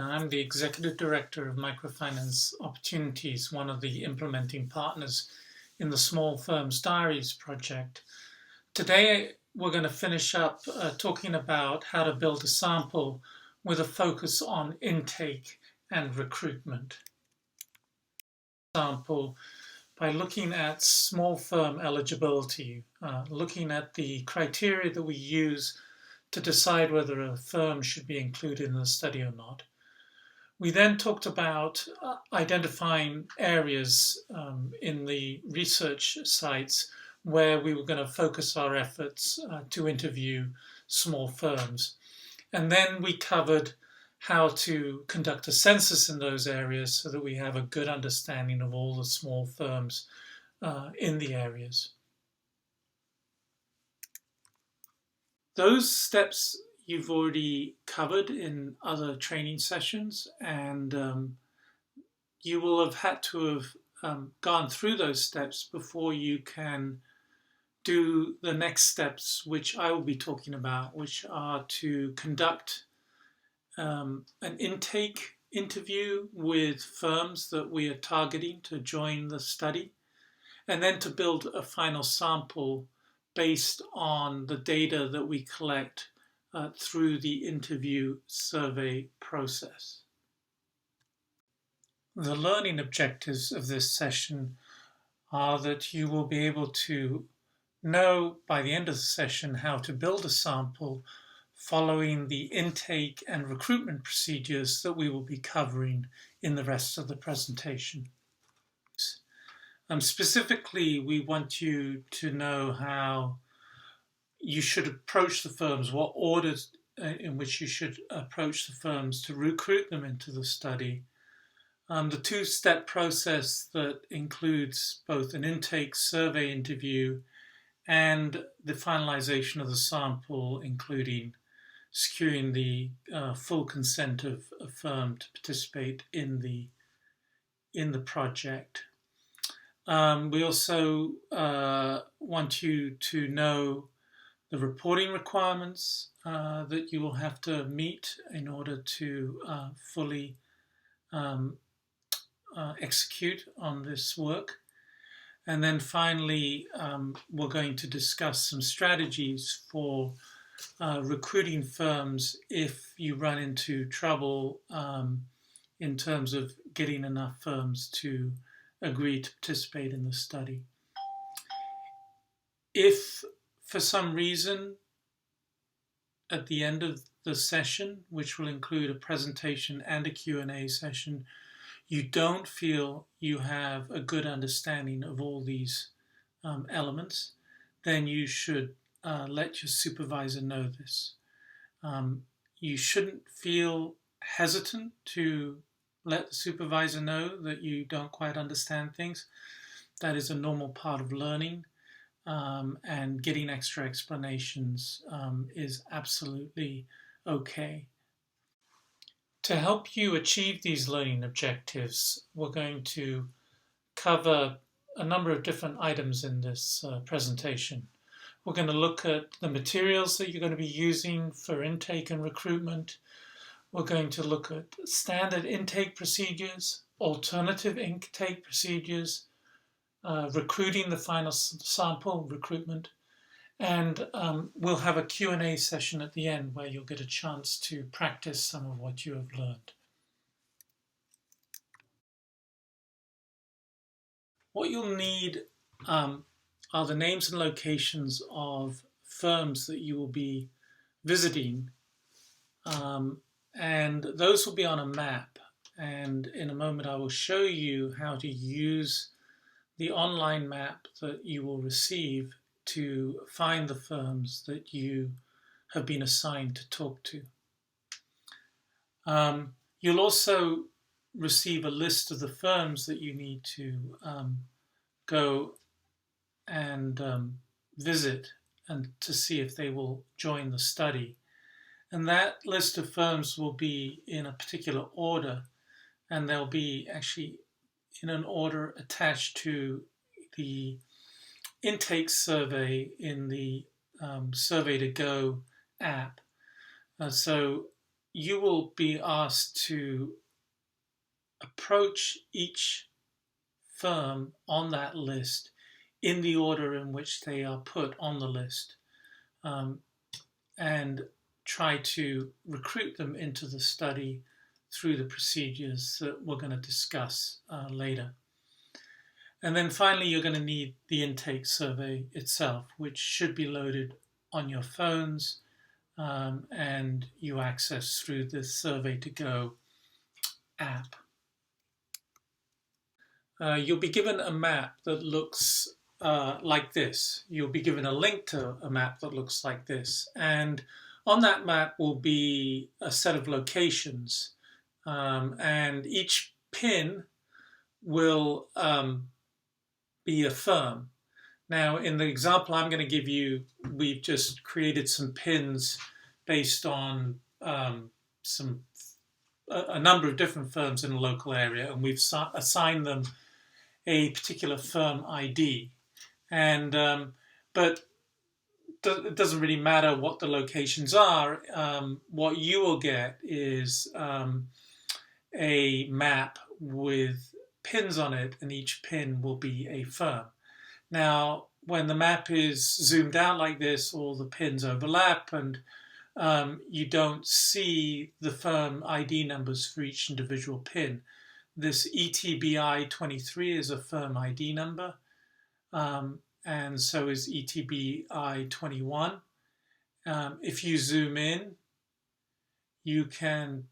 and I'm the Executive Director of Microfinance Opportunities, one of the implementing partners in the Small Firms Diaries project. Today, we're going to finish up talking about how to build a sample with a focus on intake and recruitment. Sample by looking at small firm eligibility, looking at the criteria that we use to decide whether a firm should be included in the study or not. We then talked about identifying areas in the research sites where we were going to focus our efforts to interview small firms. And then we covered how to conduct a census in those areas so that we have a good understanding of all the small firms in the areas. Those steps you've already covered in other training sessions, and you will have had to have gone through those steps before you can do the next steps, which I will be talking about, which are to conduct an intake interview with firms that we are targeting to join the study, and then to build a final sample based on the data that we collect through the interview survey process. The learning objectives of this session are that you will be able to know by the end of the session how to build a sample following the intake and recruitment procedures that we will be covering in the rest of the presentation. Specifically, we want you to know how you should approach the firms, what orders in which you should approach the firms to recruit them into the study. The two-step process that includes both an intake survey interview and the finalization of the sample, including securing the full consent of a firm to participate in the project. We also want you to know the reporting requirements that you will have to meet in order to fully execute on this work. And then finally, we're going to discuss some strategies for recruiting firms if you run into trouble in terms of getting enough firms to agree to participate in the study. If for some reason at the end of the session, which will include a presentation and a Q&A session, you don't feel you have a good understanding of all these elements, then you should let your supervisor know this. You shouldn't feel hesitant to let the supervisor know that you don't quite understand things. That is a normal part of learning, and getting extra explanations is absolutely okay. To help you achieve these learning objectives, we're going to cover a number of different items in this presentation. We're going to look at the materials that you're going to be using for intake and recruitment. We're going to look at standard intake procedures, alternative intake procedures, recruiting the final sample, recruitment, and we'll have a Q&A session at the end where you'll get a chance to practice some of what you have learned. What you'll need are the names and locations of firms that you will be visiting, and those will be on a map. And in a moment I will show you how to use the online map that you will receive to find the firms that you have been assigned to talk to. You'll also receive a list of the firms that you need to go and visit and to see if they will join the study. And that list of firms will be in a particular order, and they'll be actually in an order attached to the intake survey in the Survey to Go app. So you will be asked to approach each firm on that list in the order in which they are put on the list, and try to recruit them into the study through the procedures that we're going to discuss later. And then finally, you're going to need the intake survey itself, which should be loaded on your phones, and you access through the Survey to Go app. You'll be given a map that looks like this. You'll be given a link to a map that looks like this. And on that map will be a set of locations. And each pin will be a firm. Now, in the example I'm going to give you, we've just created some pins based on a number of different firms in a local area, and we've assigned them a particular firm ID. And but it doesn't really matter what the locations are. What you will get is a map with pins on it, and each pin will be a firm. Now, when the map is zoomed out like this, all the pins overlap, and you don't see the firm ID numbers for each individual pin. This ETBI 23 is a firm ID number, and so is ETBI 21. If you zoom in, you can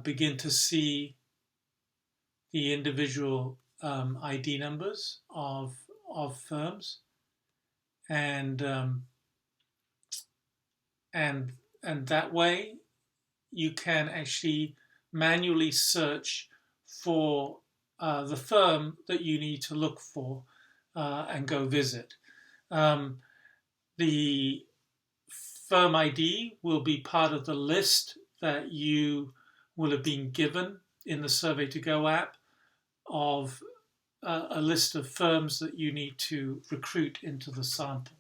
begin to see the individual ID numbers of firms, and that way you can actually manually search for the firm that you need to look for and go visit. The firm ID will be part of the list that you will have been given in the Survey to Go app of a list of firms that you need to recruit into the sample.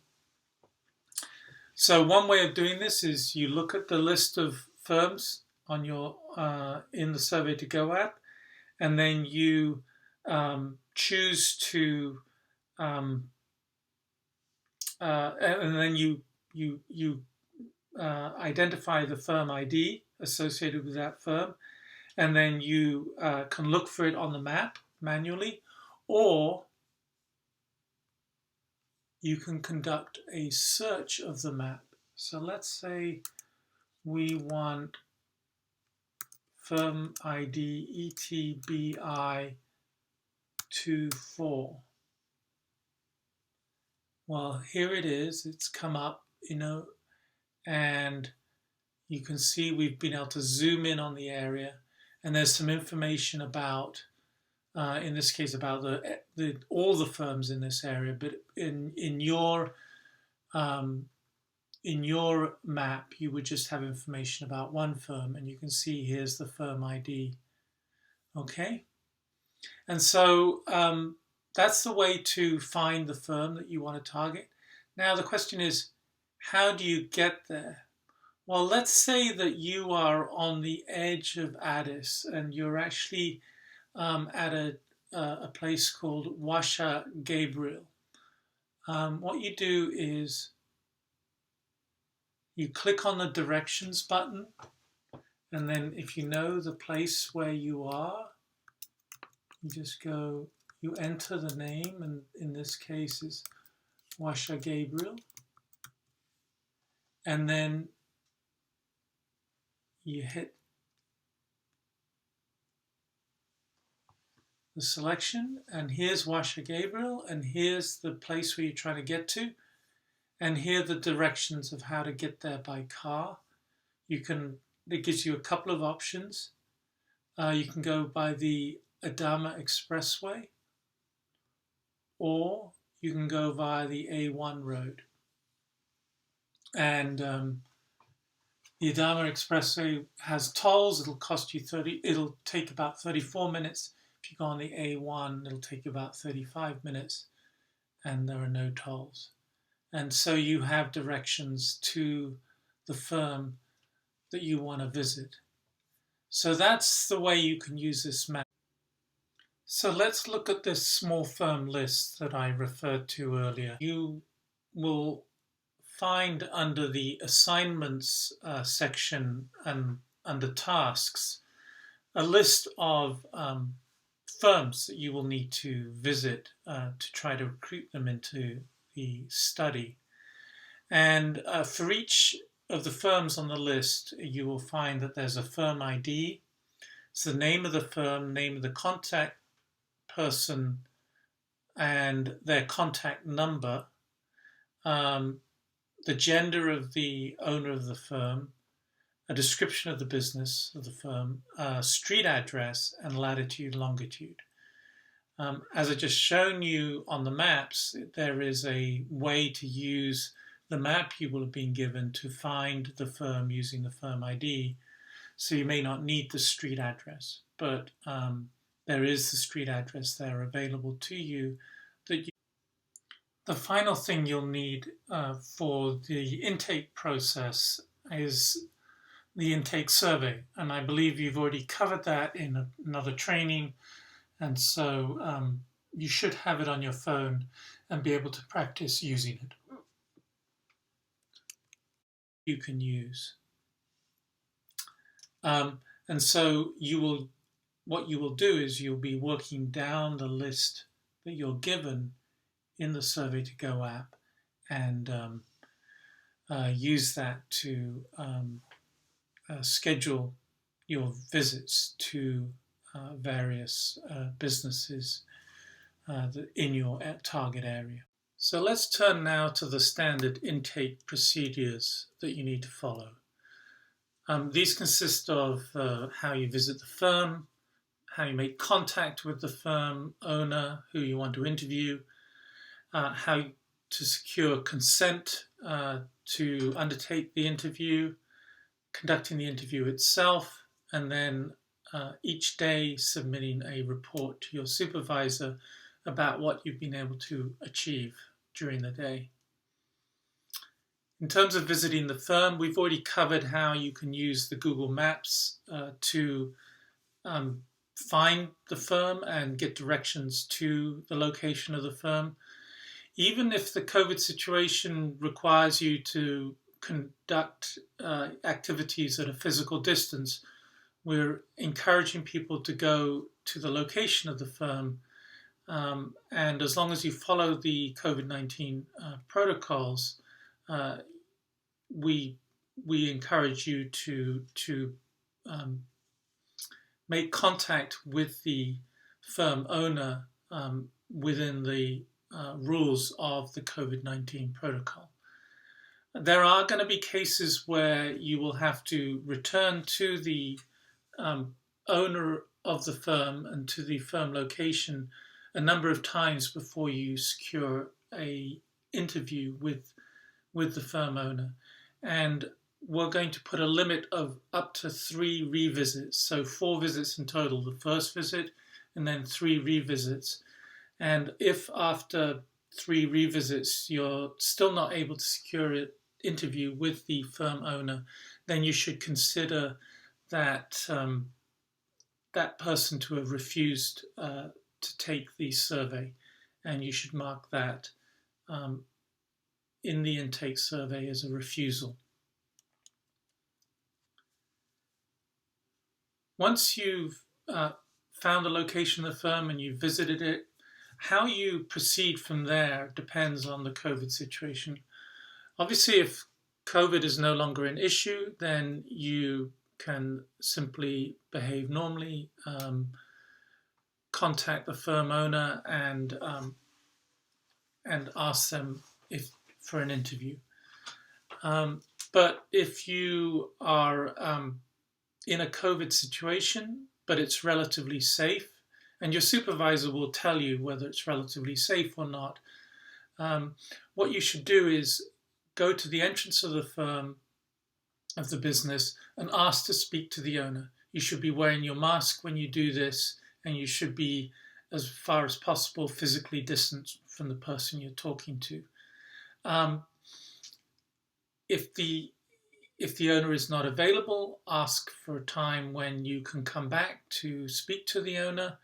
So one way of doing this is you look at the list of firms on your in the Survey to Go app, and then you choose to and then you identify the firm ID associated with that firm, and then you can look for it on the map manually, or you can conduct a search of the map. So let's say we want firm ID ETBI 24. Well, here it is. It's come up, and you can see we've been able to zoom in on the area, and there's some information about, in this case, about all the firms in this area. But in your map, you would just have information about one firm, and you can see here's the firm ID. Okay, and so that's the way to find the firm that you want to target. Now the question is, how do you get there? Well, let's say that you are on the edge of Addis and you're actually at a place called Washa Gabriel. What you do is you click on the directions button, and then if you know the place where you are, you just go, you enter the name, and in this case is Washa Gabriel, and then you hit the selection, and here's Washa Gabriel, and here's the place where you're trying to get to, and here are the directions of how to get there by car. It gives you a couple of options. You can go by the Adama Expressway, or you can go via the A1 road. And the Adama Expressway has tolls. It'll take about 34 minutes. If you go on the A1, it'll take about 35 minutes, and there are no tolls. And so you have directions to the firm that you want to visit. So that's the way you can use this map. So let's look at this small firm list that I referred to earlier. You will find under the assignments section and under tasks a list of firms that you will need to visit to try to recruit them into the study. And for each of the firms on the list, you will find that there's a firm ID. It's the name of the firm, name of the contact person, and their contact number, the gender of the owner of the firm, a description of the business of the firm, street address, and latitude, longitude. As I just shown you on the maps, there is a way to use the map you will have been given to find the firm using the firm ID. So you may not need the street address, but there is the street address there available to you. The final thing you'll need for the intake process is the intake survey, and I believe you've already covered that in another training, and so you should have it on your phone and be able to practice using it. You can use. And so what you will do is you'll be working down the list that you're given in the Survey to Go app and use that to schedule your visits to various businesses in your target area. So let's turn now to the standard intake procedures that you need to follow. These consist of how you visit the firm, how you make contact with the firm owner who you want to interview, how to secure consent to undertake the interview, conducting the interview itself, and then each day submitting a report to your supervisor about what you've been able to achieve during the day. In terms of visiting the firm, we've already covered how you can use the Google Maps to find the firm and get directions to the location of the firm. Even if the COVID situation requires you to conduct activities at a physical distance, we're encouraging people to go to the location of the firm. And as long as you follow the COVID-19 protocols, we encourage you to make contact with the firm owner within the rules of the COVID-19 protocol. There are going to be cases where you will have to return to the owner of the firm and to the firm location a number of times before you secure an interview with the firm owner. And we're going to put a limit of up to 3 revisits, so 4 visits in total, the first visit and then 3 revisits. And if after 3 revisits you're still not able to secure an interview with the firm owner, then you should consider that that person to have refused to take the survey, and you should mark that in the intake survey as a refusal. Once you've found the location of the firm and you've visited it, how you proceed from there depends on the COVID situation. Obviously, if COVID is no longer an issue, then you can simply behave normally, contact the firm owner and ask them for an interview. But if you are in a COVID situation, but it's relatively safe, and your supervisor will tell you whether it's relatively safe or not, what you should do is go to the entrance of the firm, of the business, and ask to speak to the owner. You should be wearing your mask when you do this, and you should be, as far as possible, physically distant from the person you're talking to. If If the owner is not available, ask for a time when you can come back to speak to the owner.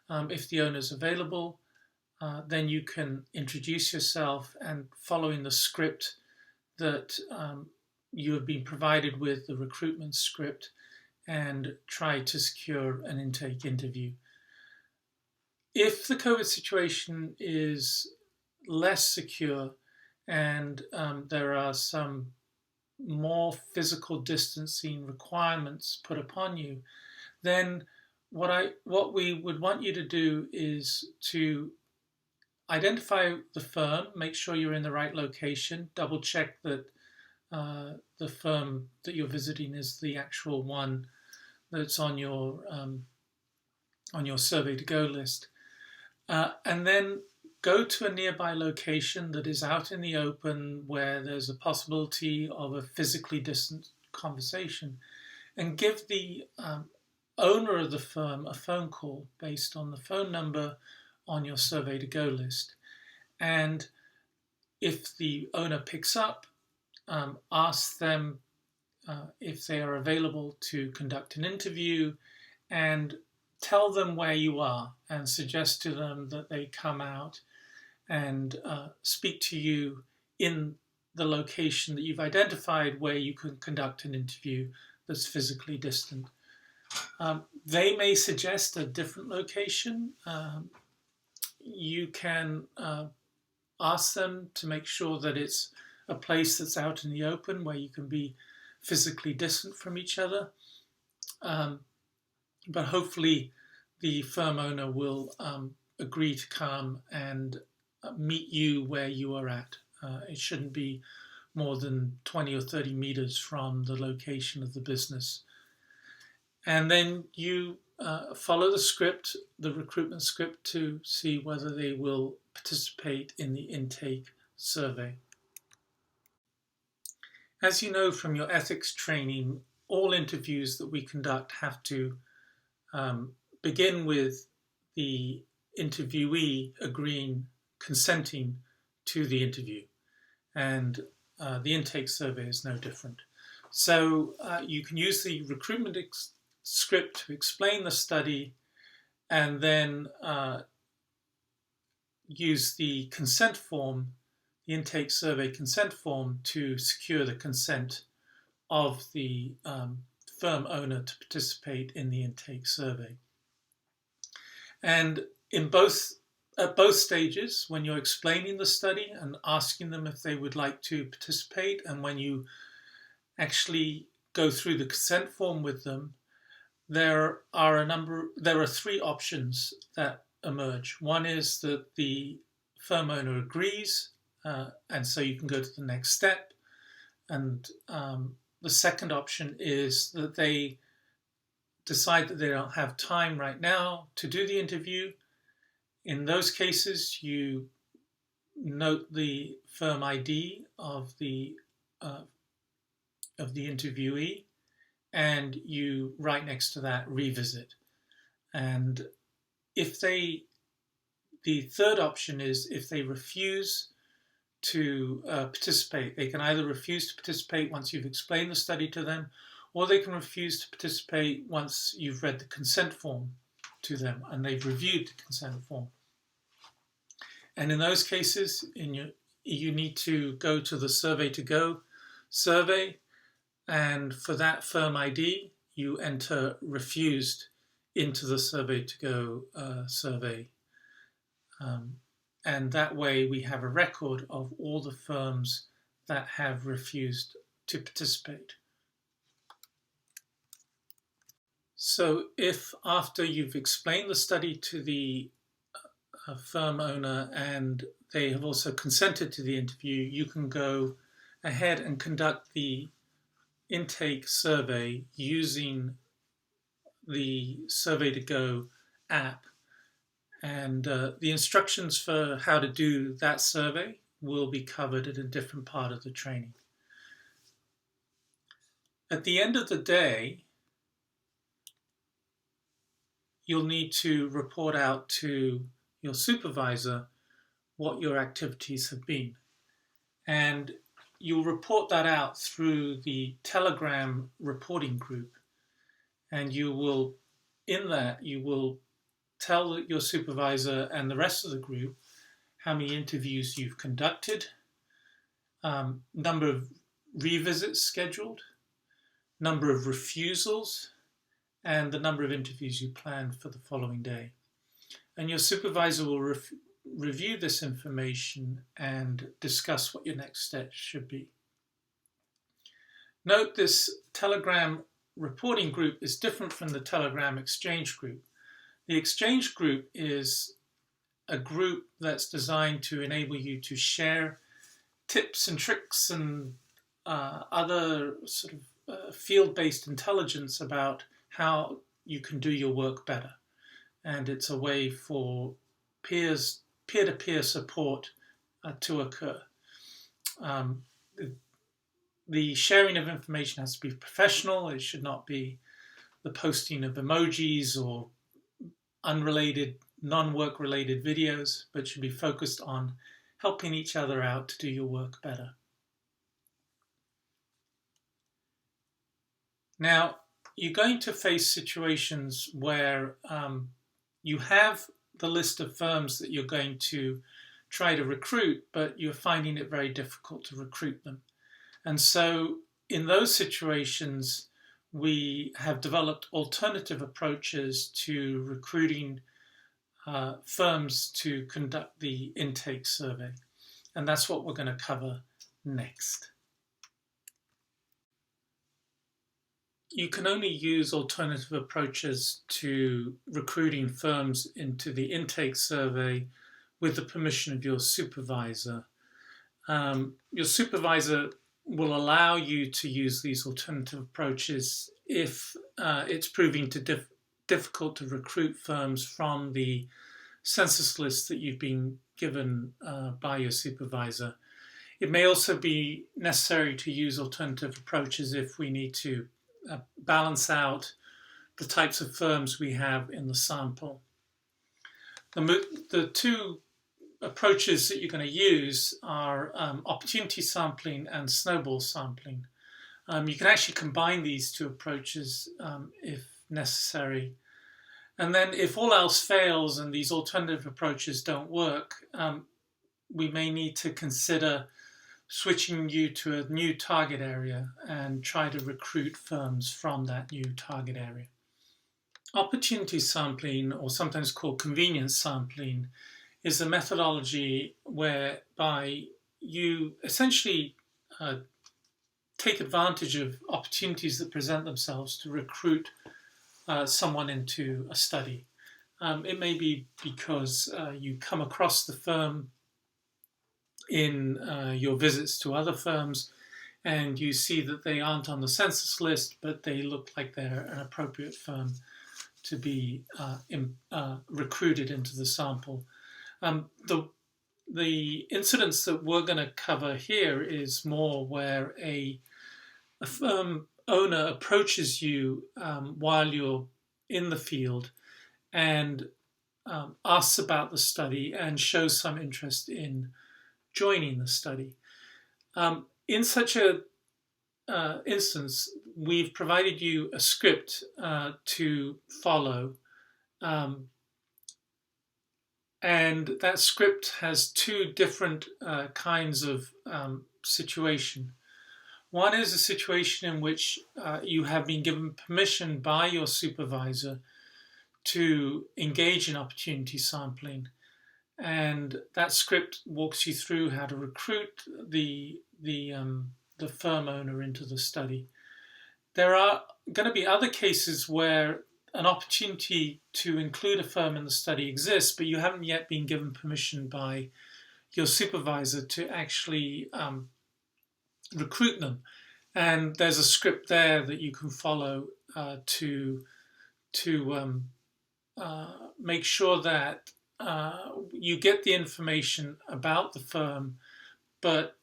If the owner is available, then you can introduce yourself, and following the script that you have been provided with, the recruitment script, and try to secure an intake interview. If the COVID situation is less secure and there are some more physical distancing requirements put upon you, then what we would want you to do is to identify the firm, make sure you're in the right location, double check that the firm that you're visiting is the actual one that's on your survey to go list, and then go to a nearby location that is out in the open where there's a possibility of a physically distant conversation, and give the owner of the firm a phone call based on the phone number on your survey to go list. And if the owner picks up, ask them if they are available to conduct an interview, and tell them where you are and suggest to them that they come out and speak to you in the location that you've identified where you can conduct an interview that's physically distant. They may suggest a different location. You can ask them to make sure that it's a place that's out in the open where you can be physically distant from each other. But hopefully the firm owner will agree to come and meet you where you are at. It shouldn't be more than 20 or 30 meters from the location of the business. And then you follow the script, the recruitment script, to see whether they will participate in the intake survey. As you know from your ethics training, all interviews that we conduct have to begin with the interviewee consenting to the interview. And the intake survey is no different. So you can use the recruitment script to explain the study, and then use the consent form, the intake survey consent form, to secure the consent of the firm owner to participate in the intake survey. And at both stages, when you're explaining the study and asking them if they would like to participate, and when you actually go through the consent form with them, there are three options that emerge. One is that the firm owner agrees, and so you can go to the next step. And the second option is that they decide that they don't have time right now to do the interview. In those cases, you note the firm ID of the interviewee, and you write next to that revisit. And the third option is if they refuse to participate. They can either refuse to participate once you've explained the study to them, or they can refuse to participate once you've read the consent form to them and they've reviewed the consent form. And in those cases, you need to go to the survey to go survey, and for that firm ID, you enter refused into the survey to go survey. And that way we have a record of all the firms that have refused to participate. So if after you've explained the study to the firm owner and they have also consented to the interview, you can go ahead and conduct the intake survey using the Survey to Go app. And the instructions for how to do that survey will be covered at a different part of the training. At the end of the day, you'll need to report out to your supervisor what your activities have been. And you'll report that out through the Telegram reporting group, and in that you will tell your supervisor and the rest of the group how many interviews you've conducted, number of revisits scheduled, number of refusals, and the number of interviews you planned for the following day. And your supervisor will review this information and discuss what your next steps should be. Note this Telegram reporting group is different from the Telegram exchange group. The exchange group is a group that's designed to enable you to share tips and tricks and other sort of field-based intelligence about how you can do your work better. And it's a way for peer-to-peer support to occur. The sharing of information has to be professional. It should not be the posting of emojis or unrelated, non-work related videos, but should be focused on helping each other out to do your work better. Now, you're going to face situations where you have the list of firms that you're going to try to recruit, but you're finding it very difficult to recruit them. And so in those situations, we have developed alternative approaches to recruiting firms to conduct the intake survey. And that's what we're going to cover next. You can only use alternative approaches to recruiting firms into the intake survey with the permission of your supervisor. Your supervisor will allow you to use these alternative approaches if it's proving difficult to recruit firms from the census list that you've been given by your supervisor. It may also be necessary to use alternative approaches if we need to balance out the types of firms we have in the sample. The two approaches that you're going to use are opportunity sampling and snowball sampling. You can actually combine these two approaches if necessary. And then if all else fails and these alternative approaches don't work, we may need to consider switching you to a new target area and try to recruit firms from that new target area. Opportunity sampling, or sometimes called convenience sampling, is a methodology whereby you essentially take advantage of opportunities that present themselves to recruit someone into a study. It may be because you come across the firm in your visits to other firms and you see that they aren't on the census list, but they look like they're an appropriate firm to be recruited into the sample. The incidents that we're going to cover here is more where a firm owner approaches you while you're in the field and asks about the study and shows some interest in joining the study. In such an instance, we've provided you a script to follow. And that script has two different kinds of situation. One is a situation in which you have been given permission by your supervisor to engage in opportunity sampling. And that script walks you through how to recruit the firm owner into the study. There are going to be other cases where an opportunity to include a firm in the study exists, but you haven't yet been given permission by your supervisor to actually recruit them. And there's a script there that you can follow to make sure that you get the information about the firm, but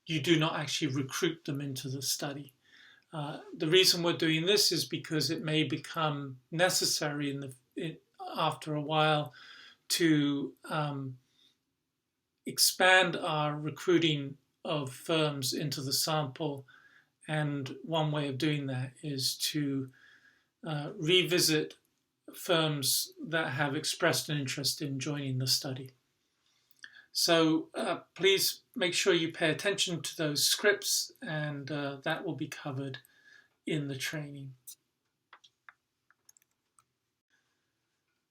you do not actually recruit them into the study. The reason we're doing this is because it may become necessary after a while to expand our recruiting of firms into the sample, and one way of doing that is to revisit firms that have expressed an interest in joining the study. So please make sure you pay attention to those scripts, and that will be covered in the training.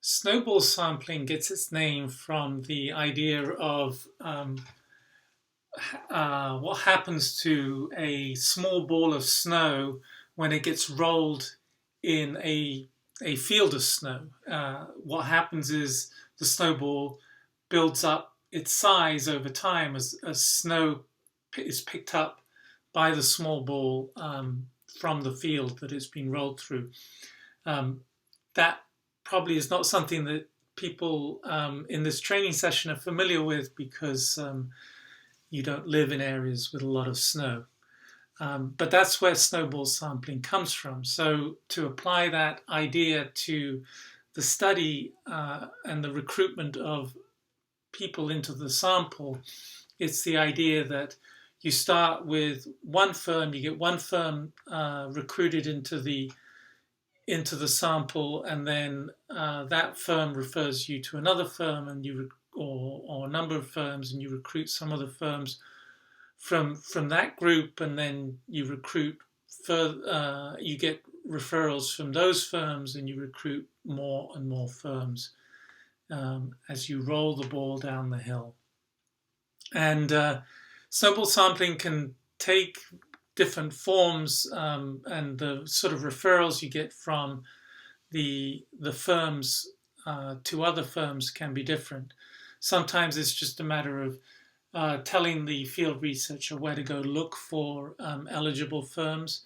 Snowball sampling gets its name from the idea of what happens to a small ball of snow when it gets rolled in a field of snow. What happens is the snowball builds up its size over time as snow is picked up by the small ball from the field that it's been rolled through. That probably is not something that people in this training session are familiar with, because you don't live in areas with a lot of snow. But that's where snowball sampling comes from. So to apply that idea to the study and the recruitment of people into the sample, it's the idea that you start with one firm, you get one firm recruited into the sample, and then that firm refers you to another firm, and or a number of firms, and you recruit some other firms from that group, and then you recruit further. You get referrals from those firms, and you recruit more and more firms as you roll the ball down the hill. And snowball sampling can take different forms, and the sort of referrals you get from the firms to other firms can be different. Sometimes it's just a matter of telling the field researcher where to go look for eligible firms,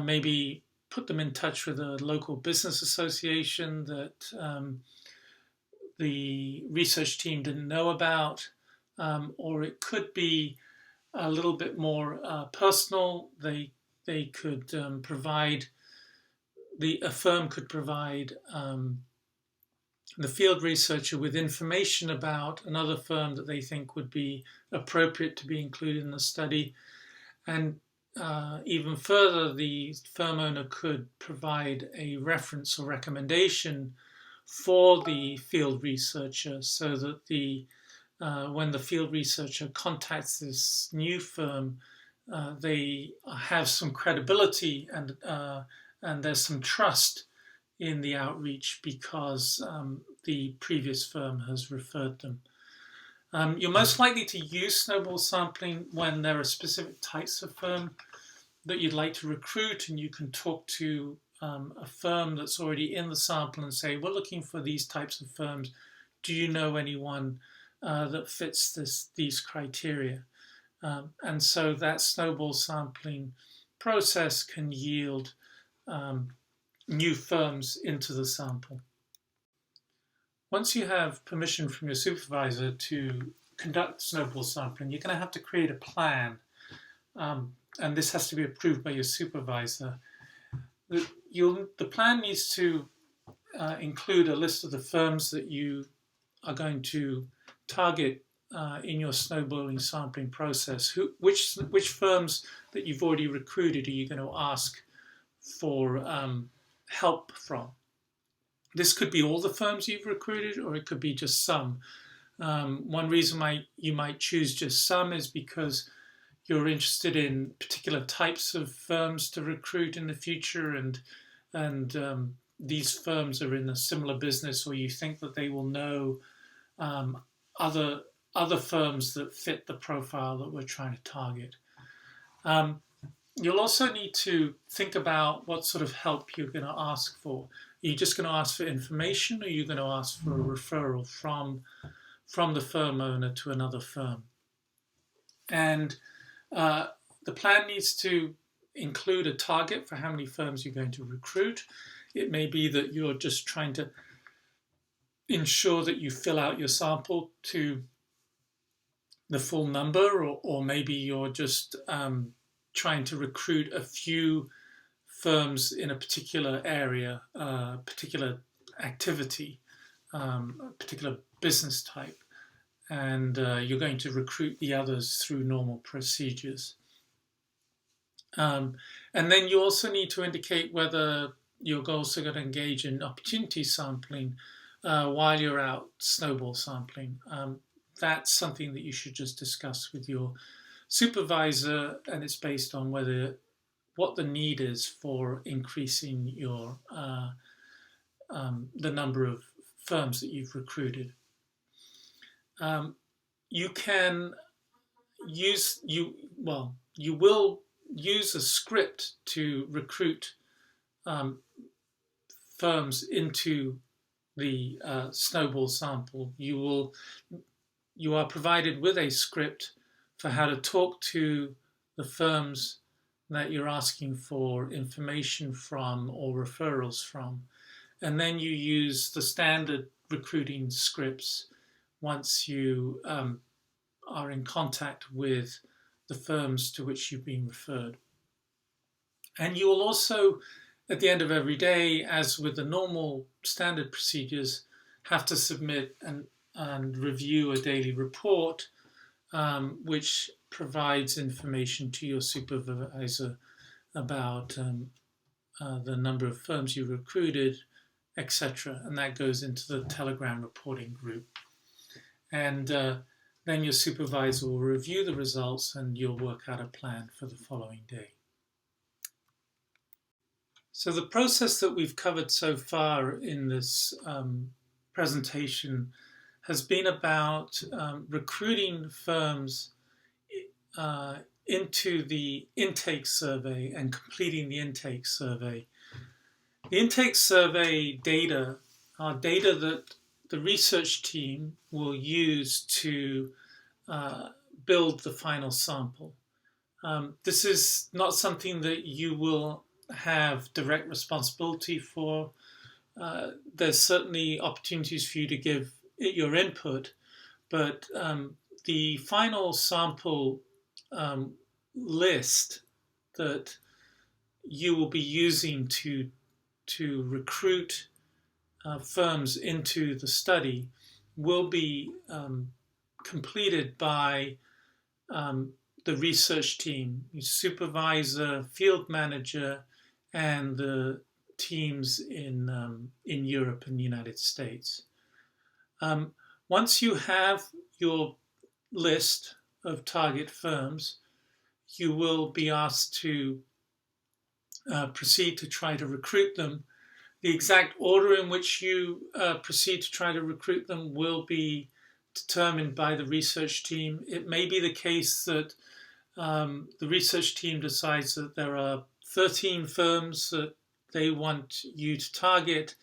maybe put them in touch with a local business association that the research team didn't know about, or it could be a little bit more personal. They could provide, a firm could provide the field researcher with information about another firm that they think would be appropriate to be included in the study. And even further, the firm owner could provide a reference or recommendation for the field researcher, so that when the field researcher contacts this new firm, they have some credibility, and there's some trust in the outreach, because the previous firm has referred them. You're most likely to use snowball sampling when there are specific types of firm that you'd like to recruit, and you can talk to a firm that's already in the sample and say, we're looking for these types of firms. Do you know anyone that fits these criteria? And so that snowball sampling process can yield new firms into the sample. Once you have permission from your supervisor to conduct snowball sampling, you're going to have to create a plan, and this has to be approved by your supervisor. The plan needs to include a list of the firms that you are going to target in your snowballing sampling process. Which firms that you've already recruited are you going to ask for help from? This could be all the firms you've recruited, or it could be just some. One reason you might choose just some is because you're interested in particular types of firms to recruit in the future, and these firms are in a similar business, or you think that they will know other firms that fit the profile that we're trying to target. You'll also need to think about what sort of help you're going to ask for. Are you just going to ask for information, or are you going to ask for a referral from the firm owner to another firm? And the plan needs to include a target for how many firms you're going to recruit. It may be that you're just trying to ensure that you fill out your sample to the full number, or maybe you're just trying to recruit a few firms in a particular area, particular activity, a particular business type. and you're going to recruit the others through normal procedures. And then you also need to indicate whether you're also going to engage in opportunity sampling while you're out snowball sampling. That's something that you should just discuss with your supervisor, and it's based on what the need is for increasing your the number of firms that you've recruited. You can you will use a script to recruit firms into the snowball sample. You are provided with a script for how to talk to the firms that you're asking for information from or referrals from. And then you use the standard recruiting scripts once you are in contact with the firms to which you've been referred. And you will also, at the end of every day, as with the normal standard procedures, have to submit and review a daily report, which provides information to your supervisor about the number of firms you recruited, etc. And that goes into the Telegram reporting group. And then your supervisor will review the results and you'll work out a plan for the following day. So the process that we've covered so far in this presentation has been about recruiting firms into the intake survey and completing the intake survey. The intake survey data are data that the research team will use to build the final sample. This is not something that you will have direct responsibility for. There's certainly opportunities for you to give it your input, but the final sample list that you will be using to recruit firms into the study will be completed by the research team, supervisor, field manager, and the teams in Europe and the United States. Once you have your list of target firms, you will be asked to proceed to try to recruit them. The exact order in which you proceed to try to recruit them will be determined by the research team. It may be the case that the research team decides that there are 13 firms that they want you to target,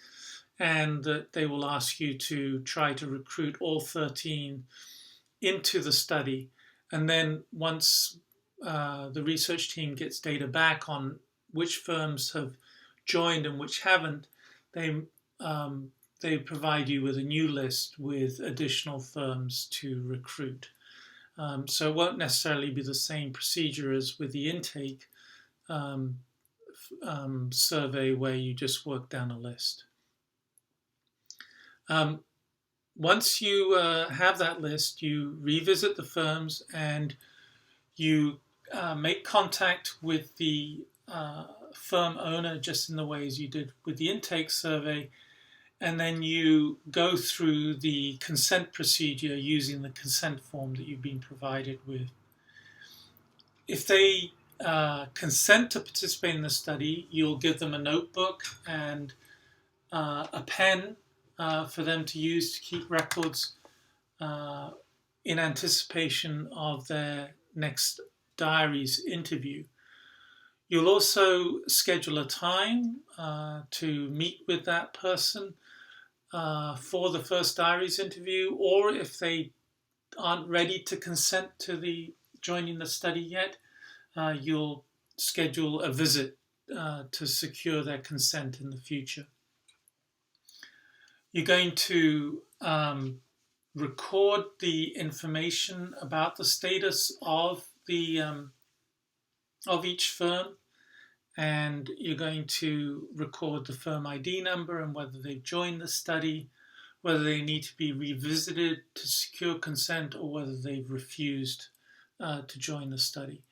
and that they will ask you to try to recruit all 13 into the study. And then once the research team gets data back on which firms have joined and which haven't, they provide you with a new list with additional firms to recruit. So it won't necessarily be the same procedure as with the intake survey where you just work down a list. Once you have that list, you revisit the firms and you make contact with the firm owner just in the ways you did with the intake survey, and then you go through the consent procedure using the consent form that you've been provided with. If they consent to participate in the study, you'll give them a notebook and a pen for them to use to keep records in anticipation of their next diaries interview. You'll also schedule a time to meet with that person for the first diaries interview, or if they aren't ready to consent to joining the study yet, you'll schedule a visit to secure their consent in the future. You're going to record the information about the status of each firm, and you're going to record the firm ID number and whether they've joined the study, whether they need to be revisited to secure consent or whether they've refused to join the study.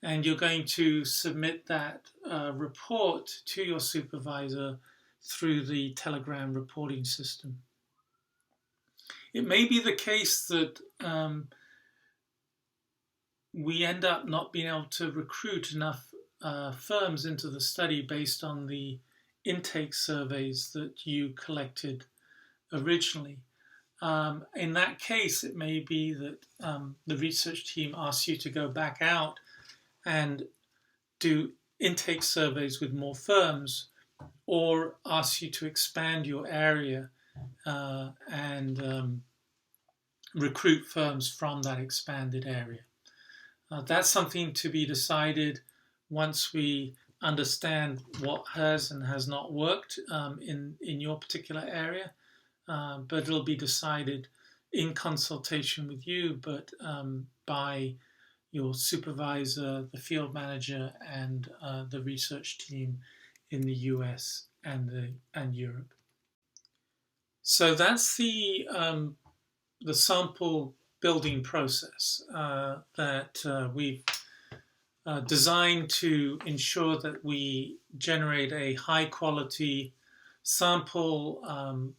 And you're going to submit that report to your supervisor through the Telegram reporting system. It may be the case that we end up not being able to recruit enough firms into the study based on the intake surveys that you collected originally. In that case, it may be that the research team asks you to go back out and do intake surveys with more firms, or asks you to expand your area and recruit firms from that expanded area. That's something to be decided once we understand what has and has not worked in your particular area. But it'll be decided in consultation with you, but by your supervisor, the field manager, and the research team in the US and Europe. So that's the sample building process that we've designed to ensure that we generate a high quality sample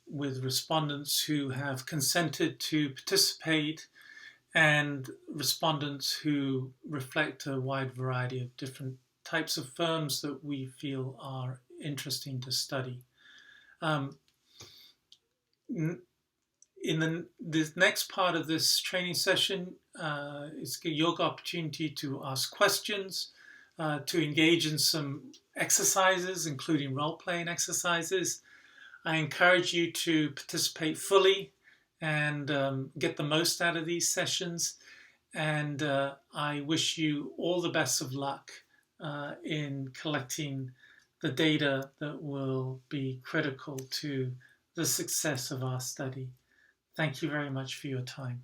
with respondents who have consented to participate and respondents who reflect a wide variety of different types of firms that we feel are interesting to study. In the next part of this training session is your opportunity to ask questions, to engage in some exercises, including role-playing exercises. I encourage you to participate fully and get the most out of these sessions. And I wish you all the best of luck in collecting the data that will be critical to the success of our study. Thank you very much for your time.